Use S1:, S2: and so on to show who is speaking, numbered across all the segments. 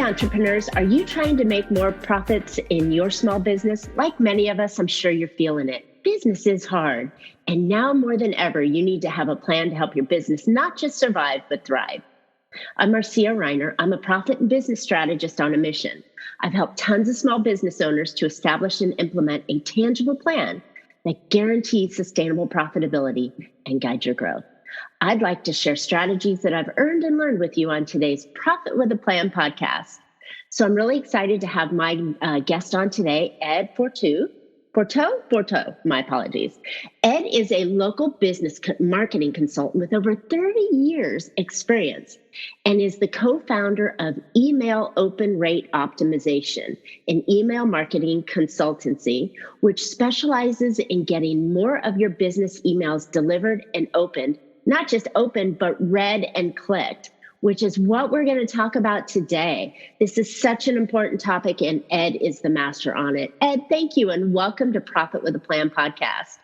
S1: entrepreneurs, are you trying to make more profits in your small business? Like many of us, I'm sure you're feeling it. Business is hard, and now more than ever, you need to have a plan to help your business not just survive, but thrive. I'm Marcia Reiner. I'm a profit and business strategist on a mission. I've helped tons of small business owners to establish and implement a tangible plan that guarantees sustainable profitability and guides your growth. I'd like to share strategies that I've earned and learned with you on today's Profit with a Plan podcast. So I'm really excited to have my guest on today, Ed Forteau, my apologies. Ed is a local business marketing consultant with over 30 years experience and is the co-founder of Email Open Rate Optimization, an email marketing consultancy, which specializes in getting more of your business emails delivered and opened, not just opened, but read and clicked, which is what we're going to talk about today. This is such an important topic, and Ed is the master on it. Ed, thank you, and welcome to Profit with a Plan podcast.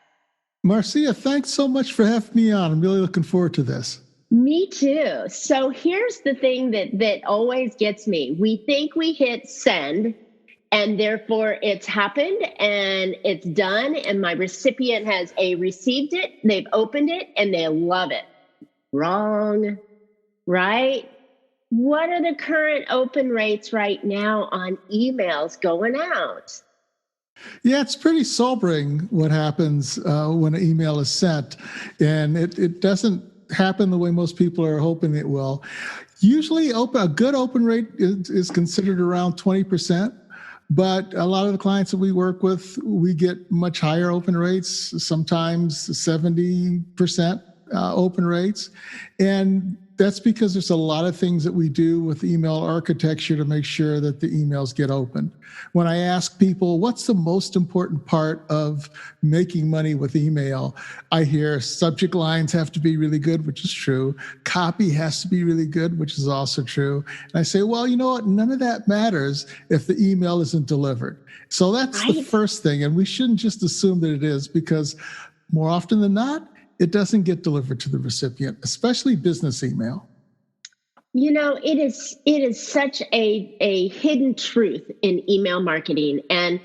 S2: Marcia, thanks so much for having me on. I'm really looking forward to this.
S1: Me too. So here's the thing that always gets me. We think we hit send, and therefore it's happened and it's done, and my recipient has received it, they've opened it, and they love it. Wrong. Right? What are the current open rates right now on emails going out?
S2: Yeah, it's pretty sobering what happens when an email is sent, and it doesn't happen the way most people are hoping it will. Usually a good open rate is considered around 20%, but a lot of the clients that we work with, we get much higher open rates, sometimes 70% open rates. And that's because there's a lot of things that we do with email architecture to make sure that the emails get opened. When I ask people, what's the most important part of making money with email? I hear subject lines have to be really good, which is true. Copy has to be really good, which is also true. And I say, well, you know what? None of that matters if the email isn't delivered. So that's the first thing. And we shouldn't just assume that it is, because more often than not, it doesn't get delivered to the recipient, especially business email.
S1: You know, it is such a hidden truth in email marketing. And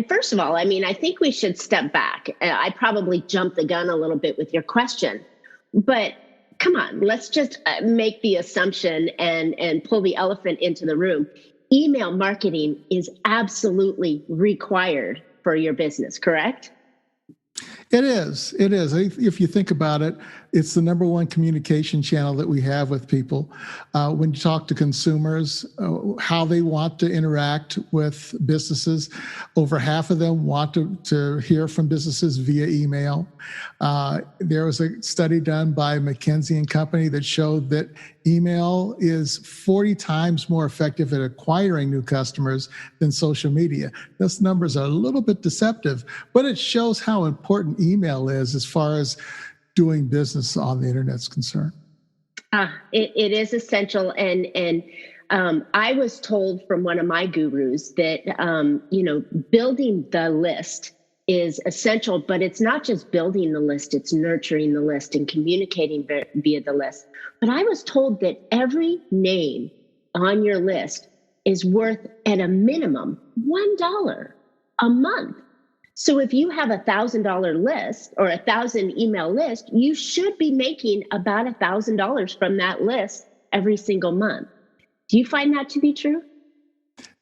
S1: first of all, I mean, I think we should step back. I probably jumped the gun a little bit with your question, but come on, let's just make the assumption and pull the elephant into the room. Email marketing is absolutely required for your business, correct?
S2: It is. It is. If you think about it, it's the number one communication channel that we have with people. When you talk to consumers, how they want to interact with businesses, over half of them want to hear from businesses via email. There was a study done by McKinsey & Company that showed that email is 40 times more effective at acquiring new customers than social media. Those numbers are a little bit deceptive, but it shows how important email is as far as doing business on the internet is concerned.
S1: It is essential. And I was told from one of my gurus that, building the list is essential, but it's not just building the list, it's nurturing the list and communicating via the list. But I was told that every name on your list is worth at a minimum $1 a month. So if you have $1,000 list or 1,000 email list, you should be making about $1,000 from that list every single month. Do you find that to be true?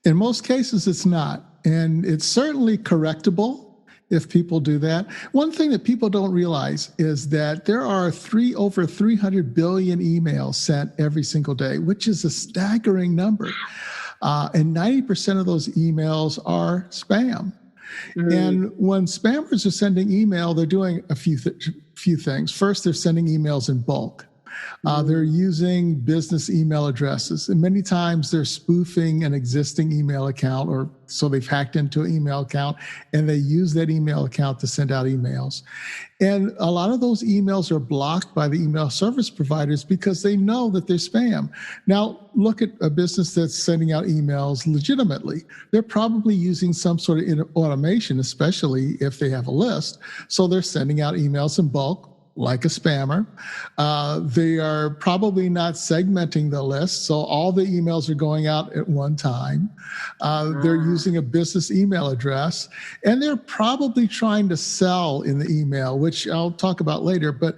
S2: In most cases, it's not. And it's certainly correctable if people do that. One thing that people don't realize is that there are over 300 billion emails sent every single day, which is a staggering number. And 90% of those emails are spam. Mm-hmm. And when spammers are sending email, they're doing a few things. First, they're sending emails in bulk. They're using business email addresses, and many times they're spoofing an existing email account, or so they've hacked into an email account, and they use that email account to send out emails. And a lot of those emails are blocked by the email service providers because they know that they're spam. Now, look at a business that's sending out emails legitimately. They're probably using some sort of automation, especially if they have a list. So they're sending out emails in bulk. like a spammer. They are probably not segmenting the list, so all the emails are going out at one time. They're using a business email address, and they're probably trying to sell in the email, which I'll talk about later. But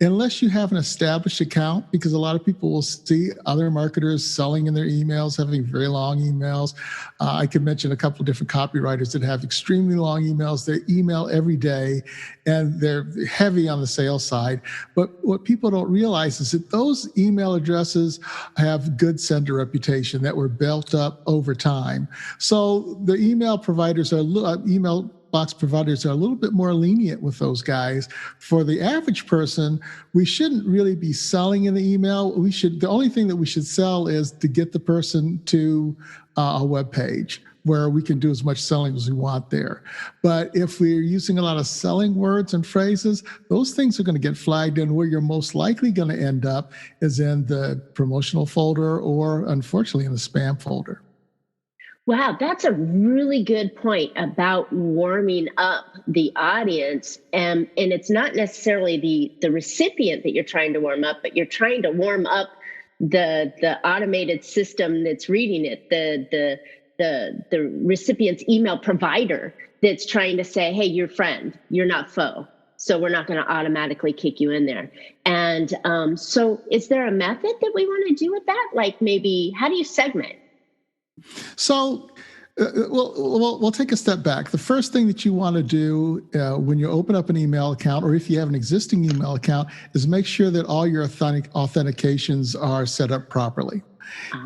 S2: unless you have an established account, because a lot of people will see other marketers selling in their emails, having very long emails. I could mention a couple of different copywriters that have extremely long emails. They email every day, and they're heavy on the sales side. But what people don't realize is that those email addresses have good sender reputation that were built up over time. So the email providers are email box providers are a little bit more lenient with those guys. For the average person, we shouldn't really be selling in the email. The only thing that we should sell is to get the person to a web page where we can do as much selling as we want there. But if we're using a lot of selling words and phrases, those things are going to get flagged, and where you're most likely going to end up is in the promotional folder or, unfortunately, in the spam folder.
S1: Wow, that's a really good point about warming up the audience. And it's not necessarily the recipient that you're trying to warm up, but you're trying to warm up the automated system that's reading it, the recipient's email provider that's trying to say, hey, you're friend, you're not foe. So we're not going to automatically kick you in there. And so is there a method that we want to do with that? Like maybe, how do you segment?
S2: So we'll take a step back. The first thing that you want to do when you open up an email account, or if you have an existing email account, is make sure that all your authentications are set up properly.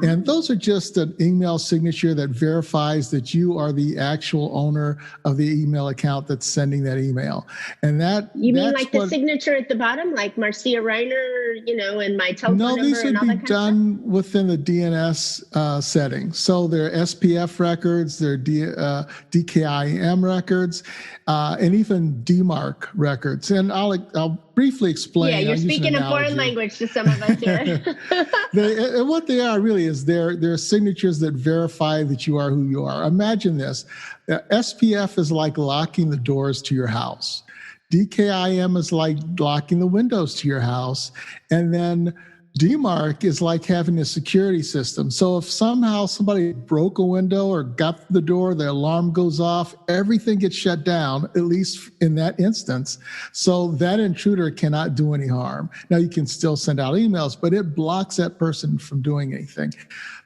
S2: And those are just an email signature that verifies that you are the actual owner of the email account that's sending that email. And
S1: you mean like the signature at the bottom, like Marcia Reiner, and my telephone number?
S2: No, these would be done within the DNS settings. So they're SPF records, they're DKIM records, and even DMARC records. And I'll briefly explain.
S1: Yeah, you're speaking a foreign language to some of us here.
S2: And what they are really is they're signatures that verify that you are who you are. Imagine this. SPF is like locking the doors to your house. DKIM is like locking the windows to your house. And then DMARC is like having a security system. So if somehow somebody broke a window or got through the door, the alarm goes off, everything gets shut down, at least in that instance. So that intruder cannot do any harm. Now, you can still send out emails, but it blocks that person from doing anything.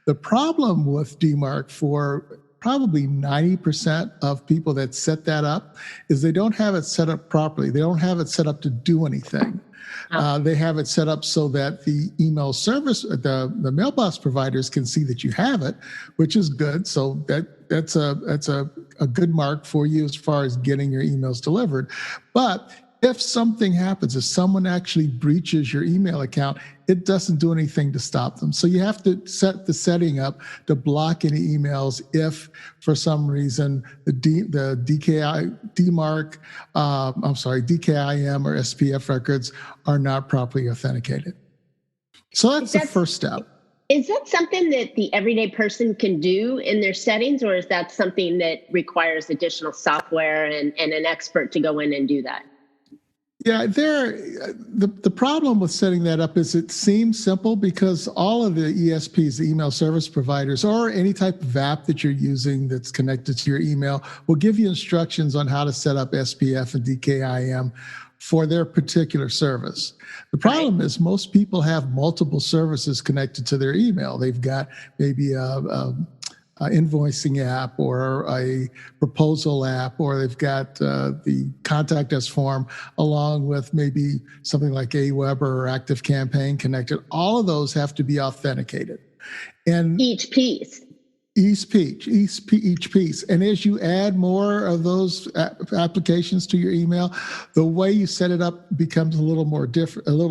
S2: The problem with DMARC for probably 90% of people that set that up is they don't have it set up properly. They don't have it set up to do anything. They have it set up so that the email service, the mailbox providers can see that you have it, which is good. So that's a good mark for you as far as getting your emails delivered. But if something happens, if someone actually breaches your email account, it doesn't do anything to stop them. So you have to set the setting up to block any emails if, for some reason, the DMARC, DKIM or SPF records are not properly authenticated. So that's the first step.
S1: Is that something that the everyday person can do in their settings, or is that something that requires additional software and an expert to go in and do that?
S2: Yeah, the problem with setting that up is it seems simple because all of the ESPs, the email service providers, or any type of app that you're using that's connected to your email will give you instructions on how to set up SPF and DKIM for their particular service. The problem is most people have multiple services connected to their email. They've got maybe a invoicing app or a proposal app, or they've got the contact us form along with maybe something like Aweber or ActiveCampaign connected. All of those have to be authenticated. And
S1: each piece.
S2: Each piece. And as you add more of those applications to your email, the way you set it up becomes a little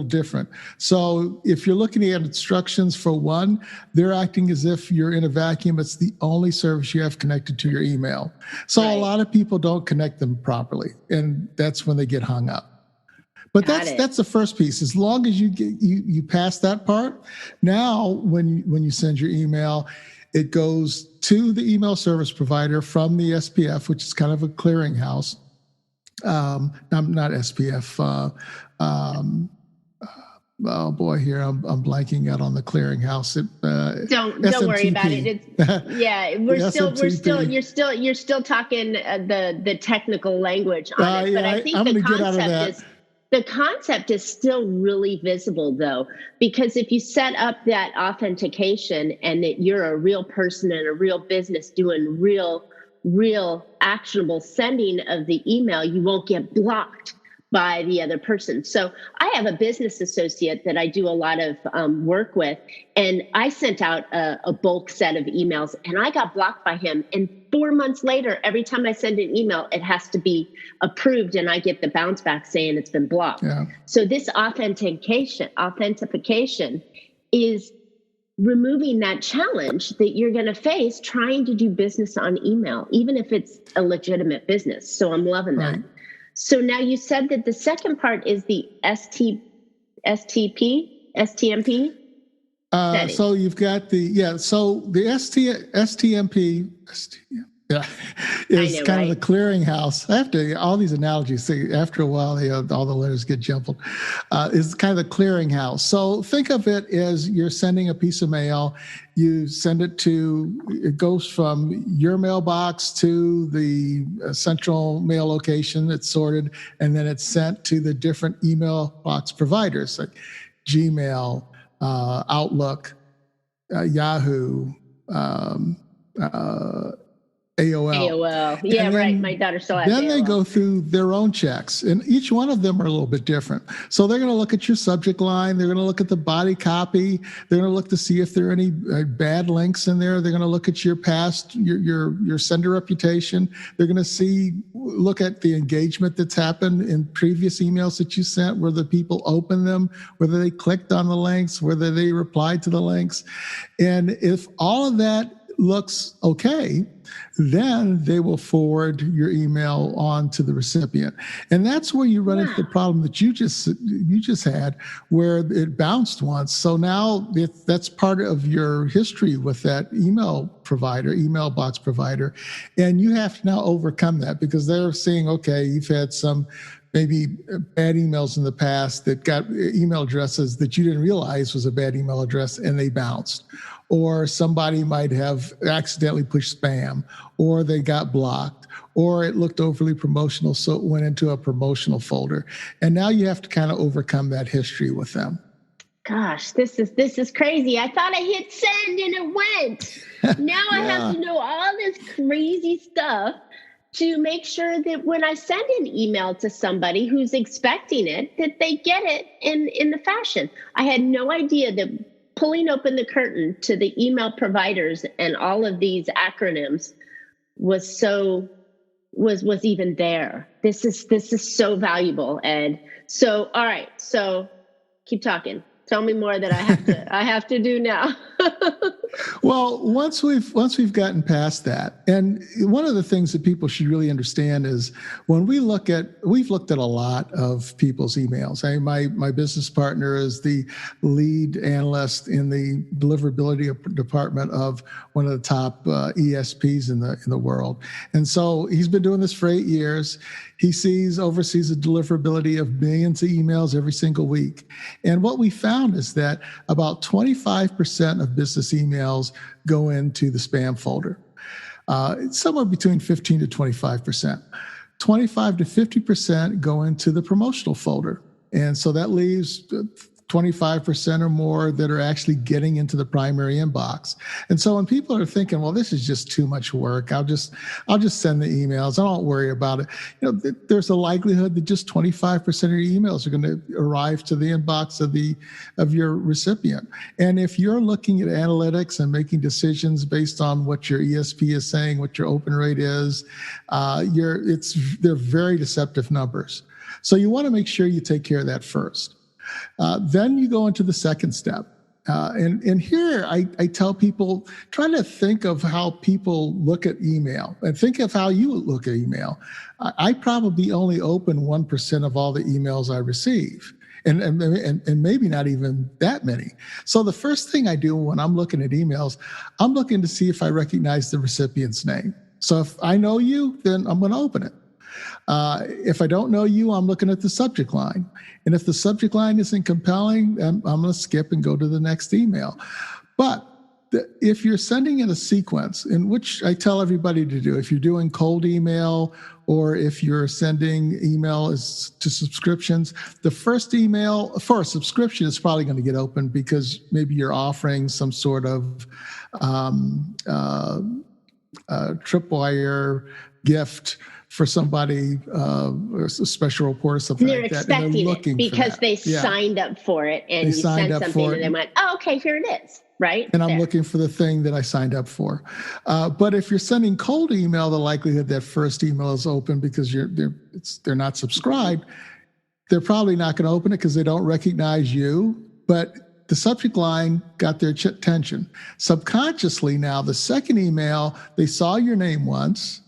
S2: different. So if you're looking at instructions for one, they're acting as if you're in a vacuum. It's the only service you have connected to your email. So a lot of people don't connect them properly, and that's when they get hung up. But that's the first piece. As long as you pass that part, now when you send your email, it goes to the email service provider from the SPF, which is kind of a clearinghouse. I'm not SPF. Oh boy, here I'm blanking out on the clearinghouse.
S1: Don't worry about it. It's you're still talking the technical language on it. But I think the concept is still really visible though, because if you set up that authentication and that you're a real person and a real business doing real actionable sending of the email, you won't get blocked by the other person. So I have a business associate that I do a lot of work with, and I sent out a bulk set of emails and I got blocked by him. And 4 months later, every time I send an email, it has to be approved and I get the bounce back saying it's been blocked. Yeah. So this authentication is removing that challenge that you're going to face trying to do business on email, even if it's a legitimate business. So I'm loving that. So now you said that the second part is the STMP.
S2: So you've got so the STMP. Is kind of the clearinghouse. I have to, all these analogies, see, after a while, all the letters get jumbled. Is kind of the clearinghouse. So think of it as you're sending a piece of mail. You send it goes from your mailbox to the central mail location. It's sorted, and then it's sent to the different email box providers like Gmail, Outlook, Yahoo, AOL.
S1: Yeah, right. My daughter still has AOL.
S2: Then they go through their own checks, and each one of them are a little bit different. So they're going to look at your subject line. They're going to look at the body copy. They're going to look to see if there are any bad links in there. They're going to look at your past, your sender reputation. They're going to look at the engagement that's happened in previous emails that you sent, whether people opened them, whether they clicked on the links, whether they replied to the links. And if all of that looks okay, then they will forward your email on to the recipient. And that's where you run into the problem that you just had, where it bounced once. So now that's part of your history with that email box provider. And you have to now overcome that, because they're saying, okay, you've had some maybe bad emails in the past that got email addresses that you didn't realize was a bad email address, and they bounced. Or somebody might have accidentally pushed spam, or they got blocked, or it looked overly promotional, so it went into a promotional folder. And now you have to kind of overcome that history with them.
S1: Gosh, this is crazy. I thought I hit send and it went. Now I have to know all this crazy stuff to make sure that when I send an email to somebody who's expecting it, that they get it in the fashion. I had no idea that pulling open the curtain to the email providers and all of these acronyms was even there. This is so valuable, Ed. So, all right. So keep talking. Tell me more that I have to do now.
S2: Well, once we've gotten past that, and one of the things that people should really understand is when we've looked at a lot of people's emails. My business partner is the lead analyst in the deliverability department of one of the top ESPs in the world, and so he's been doing this for 8 years. He oversees the deliverability of millions of emails every single week. And what we found is that about 25% of business emails go into the spam folder. It's somewhere between 15 to 25%. 25 to 50% go into the promotional folder. And so that leaves 25% or more that are actually getting into the primary inbox. And so when people are thinking, well, this is just too much work, I'll just send the emails, I don't worry about it. There's a likelihood that just 25% of your emails are going to arrive to the inbox of your recipient. And if you're looking at analytics and making decisions based on what your ESP is saying, what your open rate is, they're very deceptive numbers. So you want to make sure you take care of that first. Then you go into the second step. And here I tell people, try to think of how people look at email and think of how you look at email. I probably only open 1% of all the emails I receive. And maybe not even that many. So the first thing I do when I'm looking at emails, I'm looking to see if I recognize the recipient's name. So if I know you, then I'm going to open it. If I don't know you, I'm looking at the subject line. And if the subject line isn't compelling, I'm going to skip and go to the next email. But if you're sending in a sequence, in which I tell everybody to do, if you're doing cold email or if you're sending email to subscriptions, the first email for a subscription is probably going to get opened because maybe you're offering some sort of tripwire gift for somebody, a special report or something
S1: They're
S2: like that. And they're looking
S1: it because they signed up for it, and you sent something and they went, oh, okay, here it is, right?
S2: And I'm looking for the thing that I signed up for. But if you're sending cold email, the likelihood that first email is open because they're not subscribed, they're probably not going to open it because they don't recognize you. But the subject line got their attention. Subconsciously now, the second email, they saw your name once,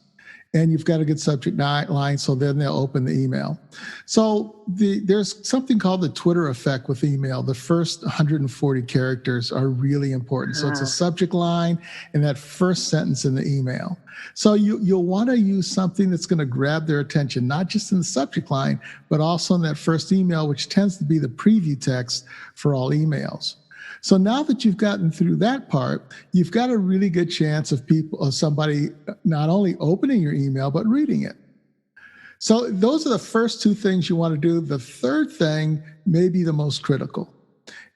S2: and you've got a good subject line, so then they'll open the email. So there's something called the Twitter effect with email. The first 140 characters are really important. So it's a subject line and that first sentence in the email. So you'll want to use something that's going to grab their attention, not just in the subject line, but also in that first email, which tends to be the preview text for all emails. So now that you've gotten through that part, you've got a really good chance of somebody not only opening your email, but reading it. So those are the first two things you want to do. The third thing may be the most critical.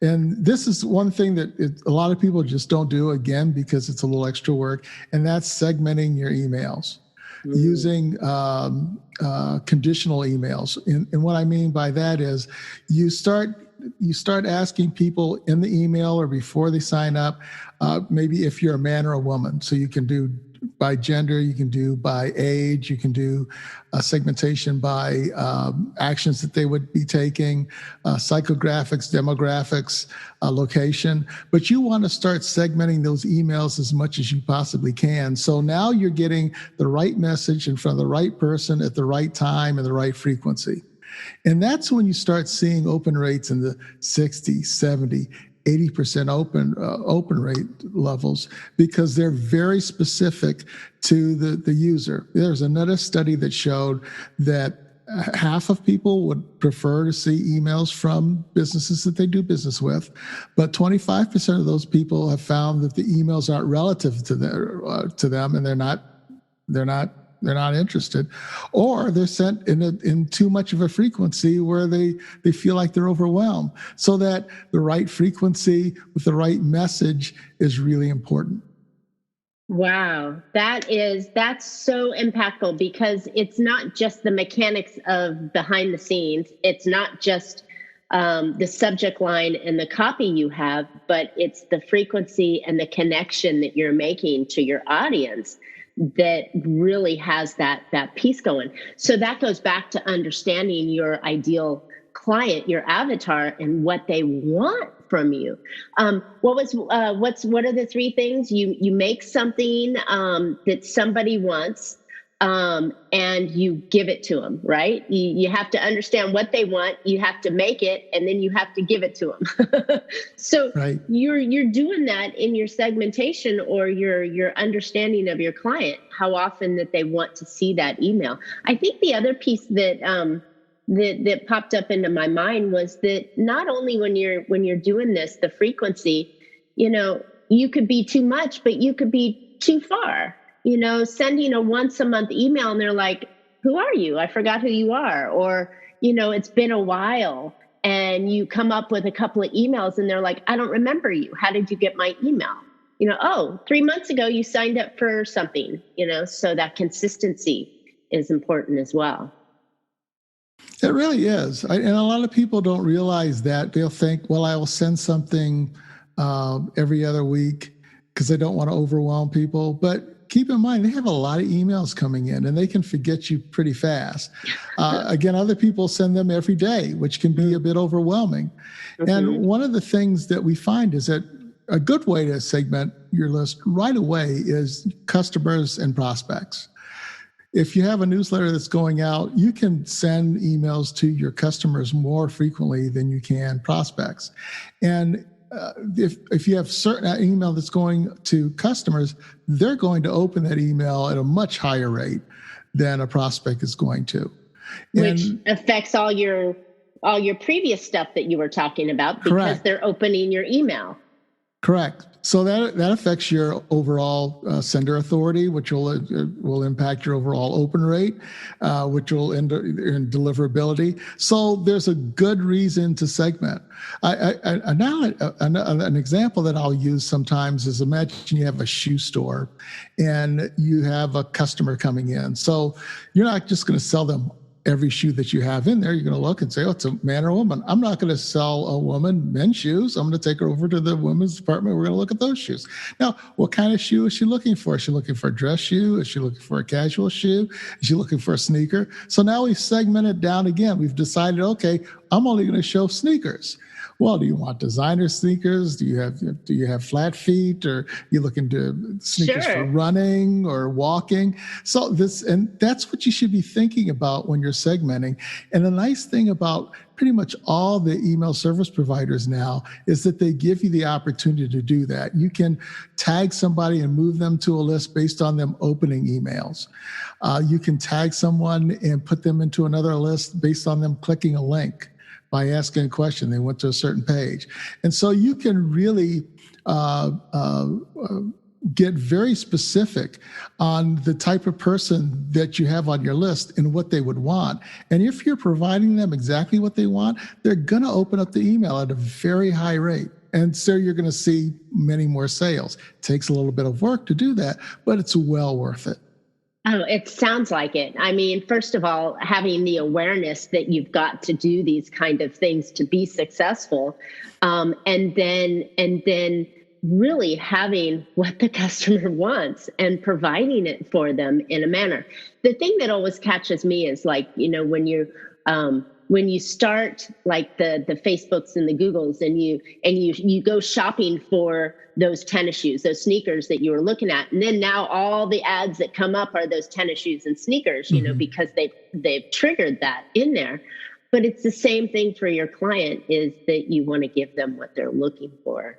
S2: And this is one thing that a lot of people just don't do, again, because it's a little extra work, and that's segmenting your emails. Using conditional emails. And what I mean by that is you start asking people in the email or before they sign up, maybe if you're a man or a woman. So you can do by gender, you can do by age, you can do segmentation by actions that they would be taking, psychographics, demographics, location. But you want to start segmenting those emails as much as you possibly can. So now you're getting the right message in front of the right person at the right time and the right frequency. And that's when you start seeing open rates in the 60, 70, 80% open rate levels because they're very specific to the user. There's another study that showed that half of people would prefer to see emails from businesses that they do business with, but 25% of those people have found that the emails aren't relative to them, and they're not interested, or they're sent in too much of a frequency where they feel like they're overwhelmed. So that the right frequency with the right message is really important.
S1: Wow, that's so impactful because it's not just the mechanics of behind the scenes. It's not just the subject line and the copy you have, but it's the frequency and the connection that you're making to your audience that really has that piece going. So that goes back to understanding your ideal client, your avatar, and what they want from you. What are the three things? You make something that somebody wants, and you give it to them, right? You have to understand what they want. You have to make it, and then you have to give it to them. So right. You're doing that in your segmentation or your understanding of your client, how often that they want to see that email. I think the other piece that popped up into my mind was that not only when you're doing this, the frequency, you could be too much, but you could be too far. Sending a once a month email and they're like, who are you? I forgot who you are. Or, it's been a while, and you come up with a couple of emails and they're like, I don't remember you. How did you get my email? 3 months ago you signed up for something, so that consistency is important as well.
S2: It really is. And a lot of people don't realize that. They'll think, well, I will send something every other week because I don't want to overwhelm people. But keep in mind, they have a lot of emails coming in and they can forget you pretty fast. Again, other people send them every day, which can be a bit overwhelming. Mm-hmm. And one of the things that we find is that a good way to segment your list right away is customers and prospects. If you have a newsletter that's going out, you can send emails to your customers more frequently than you can prospects. And if you have certain email that's going to customers, they're going to open that email at a much higher rate than a prospect is going to.
S1: Which affects all your previous stuff that you were talking about, because
S2: correct.
S1: they're opening your email.
S2: Correct. So that affects your overall sender authority, which will impact your overall open rate, which will end in deliverability. So there's a good reason to segment. Now an example that I'll use sometimes is, imagine you have a shoe store and you have a customer coming in. So you're not just going to sell them every shoe that you have in there. You're going to look and say, oh, it's a man or a woman. I'm not going to sell a woman men's shoes. I'm going to take her over to the women's department. We're going to look at those shoes. Now, what kind of shoe is she looking for? Is she looking for a dress shoe? Is she looking for a casual shoe? Is she looking for a sneaker? So now we've segmented down again. We've decided, okay, I'm only going to show sneakers. Well, do you want designer sneakers? Do you have flat feet, or you looking to sneakers for running or walking? So that's what you should be thinking about when you're segmenting. And the nice thing about pretty much all the email service providers now is that they give you the opportunity to do that. You can tag somebody and move them to a list based on them opening emails. You can tag someone and put them into another list based on them clicking a link by asking a question. They went to a certain page. And so you can really get very specific on the type of person that you have on your list and what they would want. And if you're providing them exactly what they want, they're going to open up the email at a very high rate. And so you're going to see many more sales. It takes a little bit of work to do that, but it's well worth it.
S1: Oh, it sounds like it. I mean, first of all, having the awareness that you've got to do these kind of things to be successful, and then really having what the customer wants and providing it for them in a manner. The thing that always catches me is, like, when you start like the Facebooks and the Googles, and you go shopping for those tennis shoes, those sneakers that you were looking at, and then now all the ads that come up are those tennis shoes and sneakers, because they've triggered that in there. But it's the same thing for your client, is that you want to give them what they're looking for.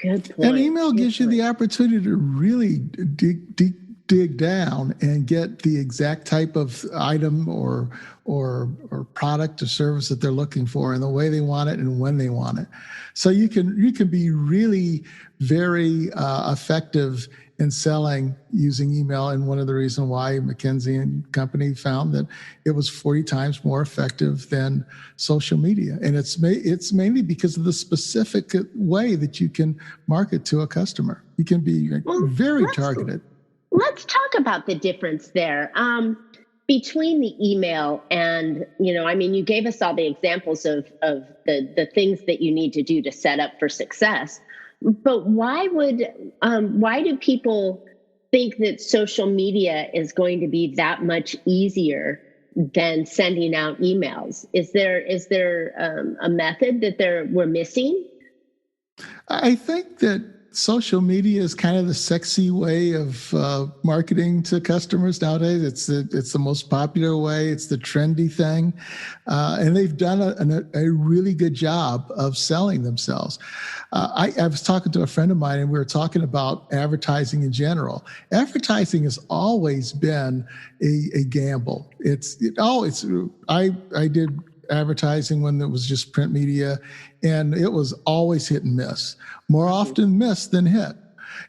S1: Good point.
S2: And email gives you the opportunity to really dig down and get the exact type of item or product or service that they're looking for, and the way they want it and when they want it. So you can be really very effective in selling using email. And one of the reasons why McKinsey and Company found that it was 40 times more effective than social media. And it's mainly because of the specific way that you can market to a customer. You can be very targeted.
S1: Let's talk about the difference there between the email and, you gave us all the examples of the things that you need to do to set up for success. But why do people think that social media is going to be that much easier than sending out emails? Is there a method that we're missing?
S2: I think that social media is kind of the sexy way of marketing to customers nowadays. It's the most popular way. It's the trendy thing. And they've done a really good job of selling themselves. I was talking to a friend of mine, and we were talking about advertising in general. Advertising has always been a gamble. I did advertising when it was just print media, and it was always hit and miss, more often miss than hit.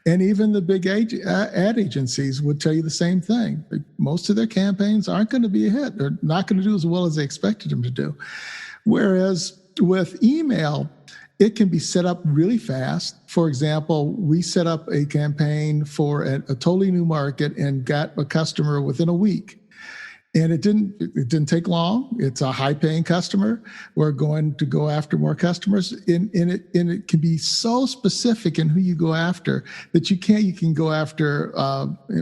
S2: And even the big ad agencies would tell you the same thing. Most of their campaigns aren't going to be a hit. They're not going to do as well as they expected them to do. Whereas with email, it can be set up really fast. For example, we set up a campaign for a totally new market and got a customer within a week. And it didn't take long. It's a high-paying customer. We're going to go after more customers, and it can be so specific in who you go after that you can go after.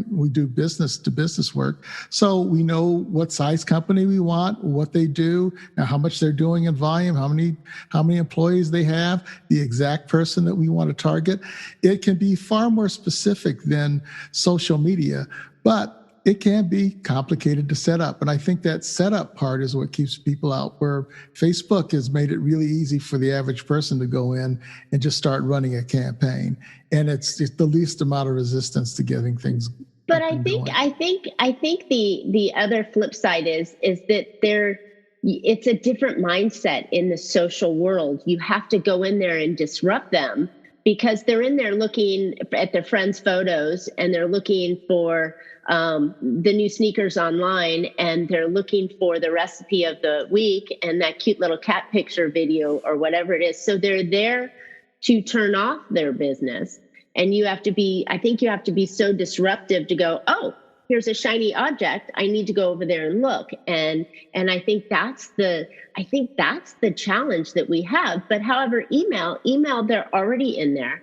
S2: We do business-to-business work, so we know what size company we want, what they do, now how much they're doing in volume, how many employees they have, the exact person that we want to target. It can be far more specific than social media, but it can be complicated to set up. And I think that setup part is what keeps people out, where Facebook has made it really easy for the average person to go in and just start running a campaign. And it's the least amount of resistance to getting things
S1: But
S2: up
S1: I
S2: and
S1: think
S2: going.
S1: the other flip side is that it's a different mindset in the social world. You have to go in there and disrupt them because they're in there looking at their friends' photos and they're looking for the new sneakers online and they're looking for the recipe of the week and that cute little cat picture video or whatever it is. So they're there to turn off their business. And I think you have to be so disruptive to go, oh, here's a shiny object. I need to go over there and look. And I think that's the challenge that we have. But however, email, they're already in there.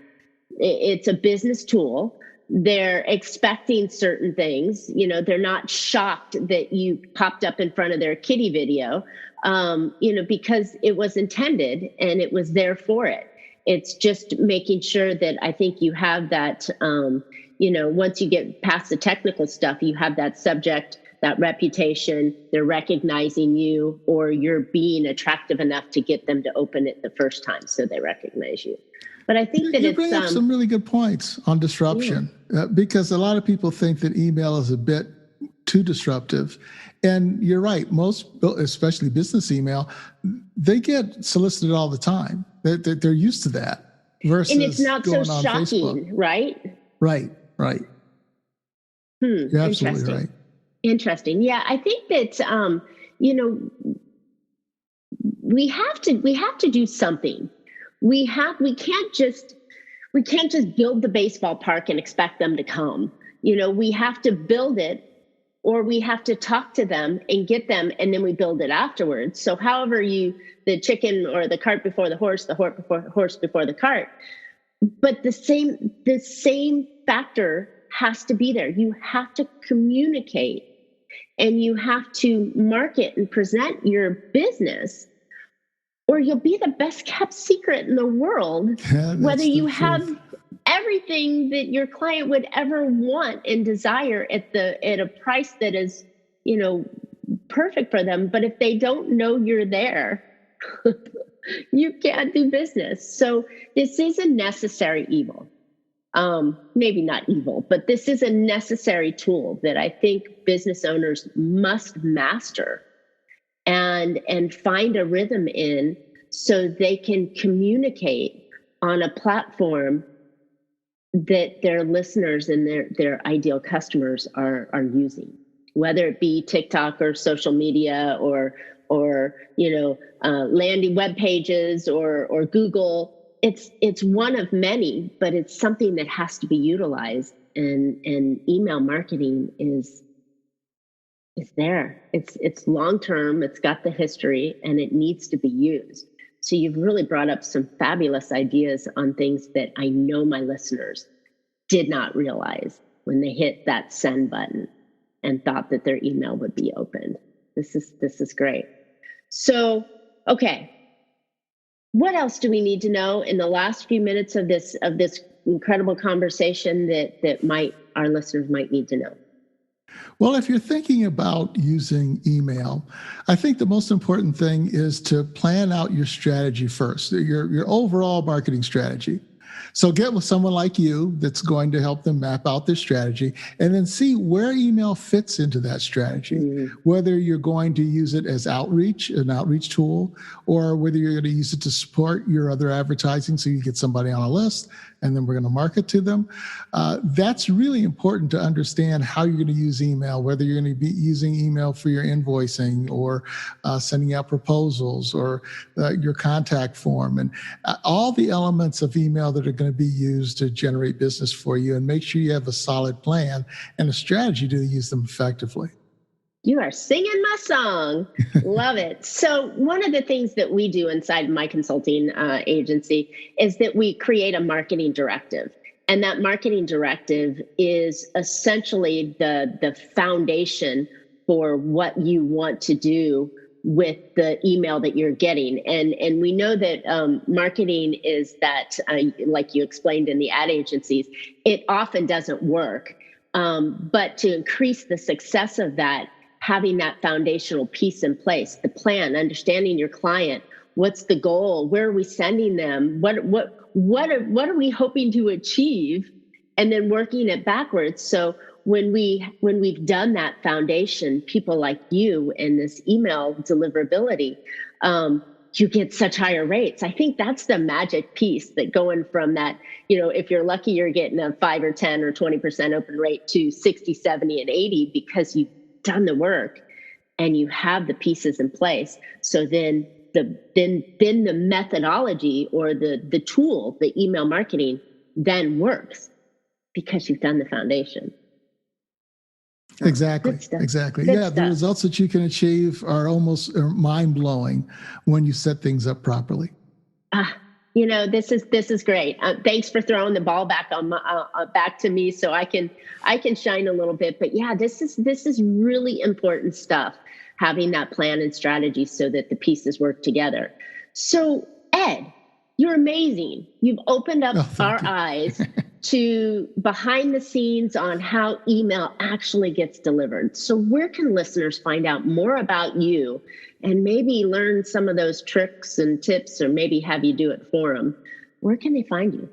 S1: It's a business tool. They're expecting certain things. They're not shocked that you popped up in front of their kitty video, because it was intended and it was there for it. It's just making sure that I think you have that, once you get past the technical stuff, you have that subject, that reputation, they're recognizing you, or you're being attractive enough to get them to open it the first time so they recognize you. But I think that
S2: you bring up some really good points on disruption, because a lot of people think that email is a bit too disruptive. And you're right, most, especially business email, they get solicited all the time. They're used to that. Versus
S1: and it's not so shocking,
S2: Facebook.
S1: Right.
S2: You're absolutely right.
S1: Interesting. Yeah, I think that we have to do something. We can't just build the baseball park and expect them to come. We have to build it, or we have to talk to them and get them, and then we build it afterwards. So however the chicken or the cart before the horse before the cart, but the same factor has to be there. You have to communicate and you have to market and present your business, or you'll be the best kept secret in the world, whether you have everything that your client would ever want and desire at a price that is, perfect for them. But if they don't know you're there, you can't do business. So this is a necessary evil. Maybe not evil, but this is a necessary tool that I think business owners must master and find a rhythm in, so they can communicate on a platform that their listeners and their ideal customers are using, whether it be TikTok or social media or landing web pages or Google. It's one of many, but it's something that has to be utilized. And email marketing is there. It's long term. It's got the history, and it needs to be used. So you've really brought up some fabulous ideas on things that I know my listeners did not realize when they hit that send button and thought that their email would be opened. This is great. So, okay. What else do we need to know in the last few minutes of this incredible conversation that our listeners might need to know?
S2: Well, if you're thinking about using email, I think the most important thing is to plan out your strategy first, your overall marketing strategy. So get with someone like you that's going to help them map out their strategy, and then see where email fits into that strategy, whether you're going to use it as an outreach tool, or whether you're going to use it to support your other advertising so you get somebody on a list and then we're going to market to them. That's really important to understand how you're going to use email, whether you're going to be using email for your invoicing or sending out proposals or your contact form, and all the elements of email that are going to be used to generate business for you, and make sure you have a solid plan and a strategy to use them effectively.
S1: You are singing my song. Love it. So one of the things that we do inside my consulting agency is that we create a marketing directive. And that marketing directive is essentially the foundation for what you want to do with the email that you're getting. And we know that marketing is that, like you explained in the ad agencies, it often doesn't work. But to increase the success of that, having that foundational piece in place, the plan, understanding your client, what's the goal, where are we sending them, what are we hoping to achieve, and then working it backwards. So when we've done that foundation, people like you and this email deliverability, you get such higher rates. I think that's the magic piece, that going from that, if you're lucky, you're getting a 5 or 10 or 20% open rate to 60, 70, and 80 because you've done the work and you have the pieces in place. So then the methodology or the tool, the email marketing, then works because you've done the foundation.
S2: Exactly.
S1: Good
S2: Exactly.
S1: Good
S2: Yeah.
S1: stuff.
S2: The results that you can achieve are almost mind blowing when you set things up properly.
S1: This is great. Thanks for throwing the ball back back to me so I can shine a little bit. But yeah, this is really important stuff, having that plan and strategy so that the pieces work together. So Ed, you're amazing. You've opened up our eyes to behind the scenes on how email actually gets delivered. So where can listeners find out more about you and maybe learn some of those tricks and tips, or maybe have you do it for them? Where can they find you?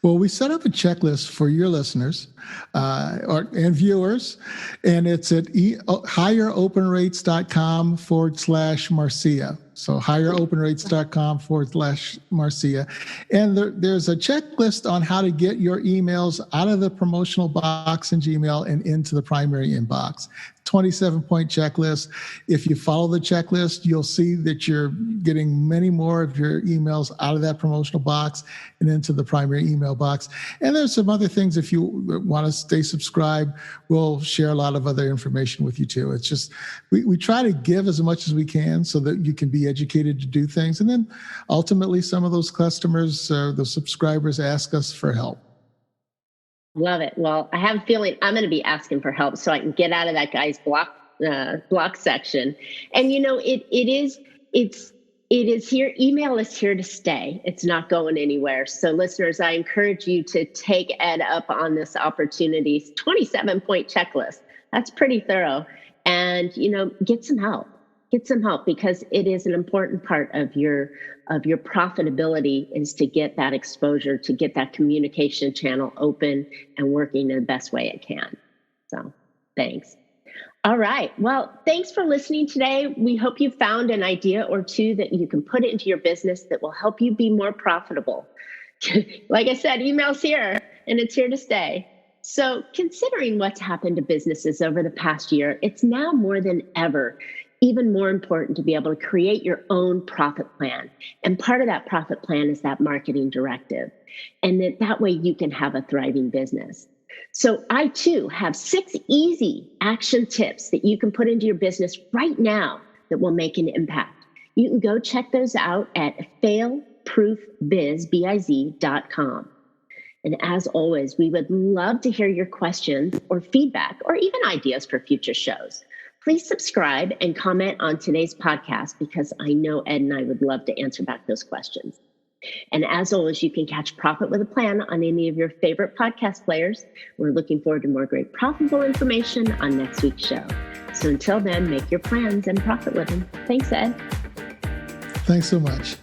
S2: Well, we set up a checklist for your listeners and viewers, and it's at higheropenrates.com/Marcia. So higheropenrates.com/Marcia. And there's a checklist on how to get your emails out of the promotional box in Gmail and into the primary inbox. 27-point checklist. If you follow the checklist, you'll see that you're getting many more of your emails out of that promotional box and into the primary email box. And there's some other things. If you want to stay subscribed, we'll share a lot of other information with you too. It's just, we try to give as much as we can so that you can be educated to do things. And then ultimately some of those customers, those subscribers, ask us for help.
S1: Love it. Well, I have a feeling I'm going to be asking for help so I can get out of that guy's block section. And it is here. Email is here to stay. It's not going anywhere. So listeners, I encourage you to take Ed up on this opportunity. 27-point checklist. That's pretty thorough. And get some help. Get some help, because it is an important part of your profitability, is to get that exposure, to get that communication channel open and working in the best way it can. So thanks. All right. Well, thanks for listening today. We hope you found an idea or two that you can put into your business that will help you be more profitable. Like I said, email's here and it's here to stay. So considering what's happened to businesses over the past year, it's now more than ever even more important to be able to create your own profit plan. And part of that profit plan is that marketing directive. And that way you can have a thriving business. So I too have 6 easy action tips that you can put into your business right now that will make an impact. You can go check those out at failproofbiz.com. And as always, we would love to hear your questions or feedback or even ideas for future shows. Please subscribe and comment on today's podcast, because I know Ed and I would love to answer back those questions. And as always, you can catch Profit with a Plan on any of your favorite podcast players. We're looking forward to more great profitable information on next week's show. So until then, make your plans and profit with them. Thanks, Ed.
S2: Thanks so much.